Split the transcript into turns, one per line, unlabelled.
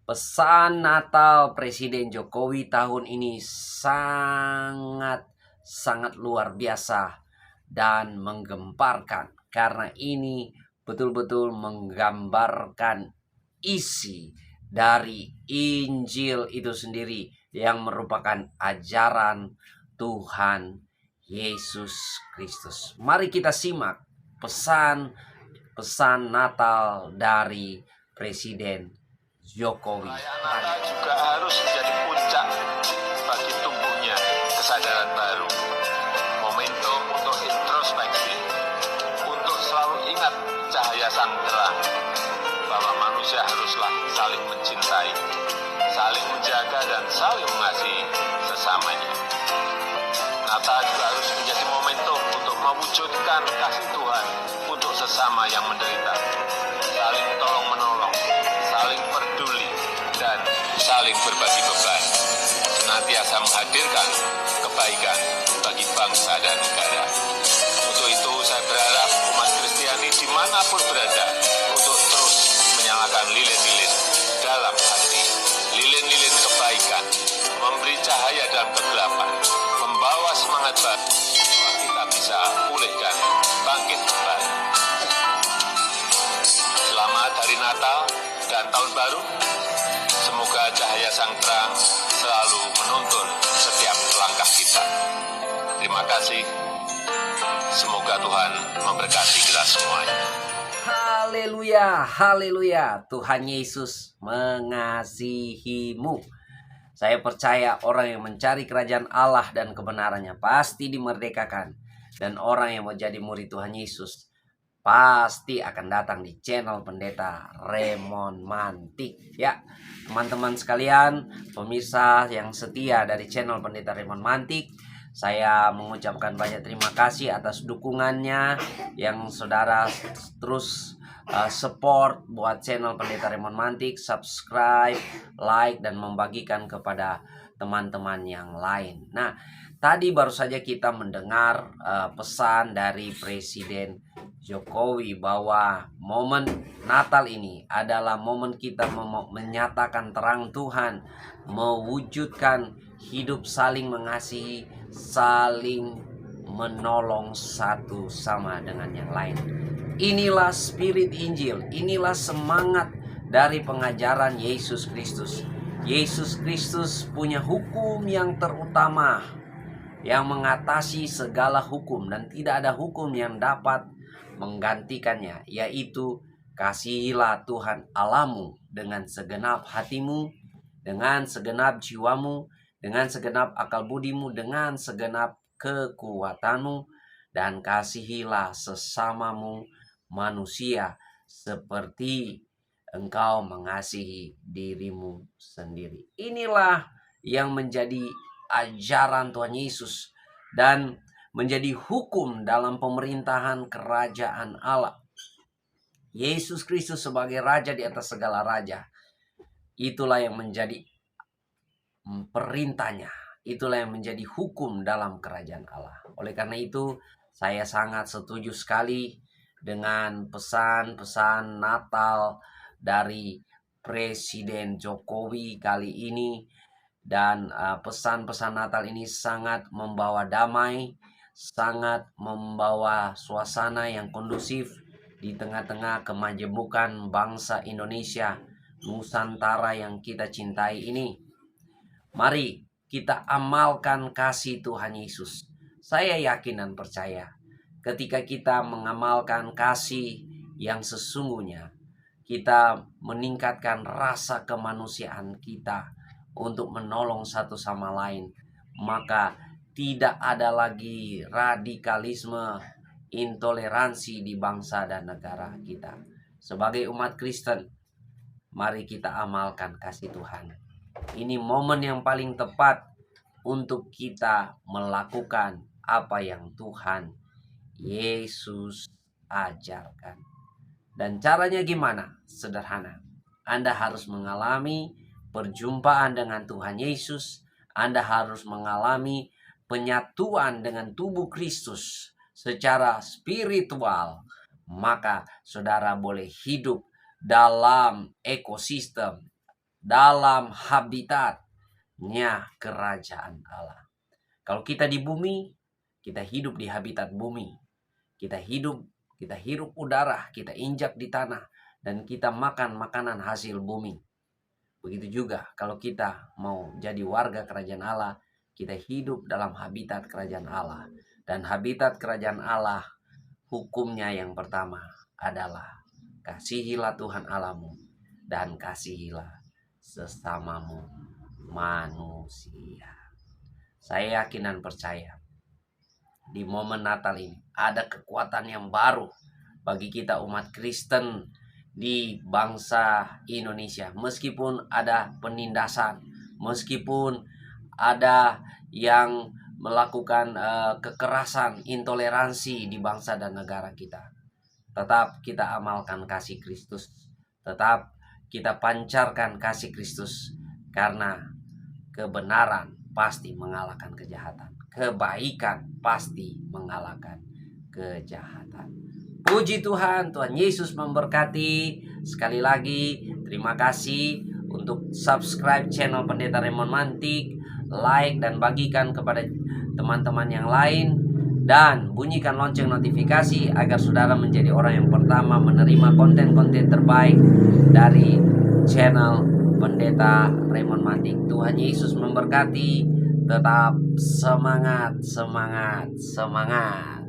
Pesan Natal Presiden Jokowi tahun ini sangat luar biasa dan menggemparkan, karena ini betul-betul menggambarkan isi dari Injil itu sendiri yang merupakan ajaran Tuhan Yesus Kristus. Mari kita simak pesan Natal dari Presiden Jokowi.
Natal juga harus menjadi puncak bagi tumbuhnya kesadaran baru, momentum untuk introspeksi, untuk selalu ingat cahaya sang terang, bahwa manusia haruslah saling mencintai, saling menjaga, dan saling mengasihi sesamanya. Natal juga harus menjadi momentum untuk mewujudkan kasih Tuhan untuk sesama yang menderita, saling tolong-menolong, saling peduli, dan saling berbagi beban, senantiasa menghadirkan kebaikan bagi bangsa dan negara. Untuk itu saya berharap umat Kristiani dimanapun berada untuk terus menyalakan lilin-lilin dalam hati, lilin-lilin kebaikan, memberi cahaya dalam kegelapan, membawa semangat baru, bahwa kita bisa pulih dan bangkit kembali. Selamat Hari Natal dan Tahun Baru. Semoga cahaya sang terang selalu menuntun setiap langkah kita. Terima kasih. Semoga Tuhan memberkati kita semuanya.
Haleluya, haleluya. Tuhan Yesus mengasihimu. Saya percaya orang yang mencari kerajaan Allah dan kebenarannya pasti dimerdekakan. Dan orang yang mau jadi murid Tuhan Yesus pasti akan datang di channel Pendeta Raymond Mantik. Ya, teman-teman sekalian, pemirsa yang setia dari channel Pendeta Raymond Mantik, saya mengucapkan banyak terima kasih atas dukungannya yang saudara terus support buat channel Pendeta Raymond Mantik, subscribe, like, dan membagikan kepada teman-teman yang lain. Nah, tadi baru saja kita mendengar pesan dari Presiden Jokowi bahwa momen Natal ini adalah momen kita menyatakan terang Tuhan, mewujudkan hidup saling mengasihi, saling menolong satu sama dengan yang lain. Inilah spirit Injil, inilah semangat dari pengajaran Yesus Kristus. Yesus Kristus punya hukum yang terutama yang mengatasi segala hukum, dan tidak ada hukum yang dapat menggantikannya, yaitu kasihilah Tuhan Allahmu dengan segenap hatimu, dengan segenap jiwamu, dengan segenap akal budimu, dengan segenap kekuatanmu, dan kasihilah sesamamu manusia seperti engkau mengasihi dirimu sendiri. Inilah yang menjadi ajaran Tuhan Yesus dan menjadi hukum dalam pemerintahan kerajaan Allah. Yesus Kristus sebagai raja di atas segala raja, itulah yang menjadi perintahnya, itulah yang menjadi hukum dalam kerajaan Allah. Oleh karena itu, saya sangat setuju sekali dengan pesan-pesan Natal dari Presiden Jokowi kali ini. Dan pesan-pesan Natal ini sangat membawa damai, sangat membawa suasana yang kondusif di tengah-tengah kemajemukan bangsa Indonesia, Nusantara yang kita cintai ini. Mari kita amalkan kasih Tuhan Yesus. Saya yakin dan percaya ketika kita mengamalkan kasih yang sesungguhnya, kita meningkatkan rasa kemanusiaan kita untuk menolong satu sama lain, maka tidak ada lagi radikalisme, intoleransi di bangsa dan negara kita. Sebagai umat Kristen, mari kita amalkan kasih Tuhan. Ini momen yang paling tepat untuk kita melakukan apa yang Tuhan Yesus ajarkan. Dan caranya gimana? Sederhana. Anda harus mengalami perjumpaan dengan Tuhan Yesus. Anda harus mengalami penyatuan dengan tubuh Kristus secara spiritual. Maka saudara boleh hidup dalam ekosistem, dalam habitatnya kerajaan Allah. Kalau kita di bumi, kita hidup di habitat bumi. Kita hirup udara, kita injak di tanah, dan kita makan makanan hasil bumi. Begitu juga kalau kita mau jadi warga kerajaan Allah, kita hidup dalam habitat kerajaan Allah. Dan habitat kerajaan Allah, hukumnya yang pertama adalah kasihilah Tuhan Allahmu dan kasihilah sesamamu manusia. Saya yakin dan percaya di momen Natal ini ada kekuatan yang baru bagi kita umat Kristen di bangsa Indonesia. Meskipun ada penindasan, meskipun ada yang melakukan kekerasan, intoleransi di bangsa dan negara kita, tetap kita amalkan kasih Kristus, tetap kita pancarkan kasih Kristus, karena kebenaran pasti mengalahkan kejahatan, kebaikan pasti mengalahkan kejahatan. Puji Tuhan, Tuhan Yesus memberkati. Sekali lagi terima kasih untuk subscribe channel Pendeta Raymond Mantik, like dan bagikan kepada teman-teman yang lain, dan bunyikan lonceng notifikasi agar saudara menjadi orang yang pertama menerima konten-konten terbaik dari channel Pendeta Raymond Mantik. Tuhan Yesus memberkati. Tetap semangat, semangat, semangat.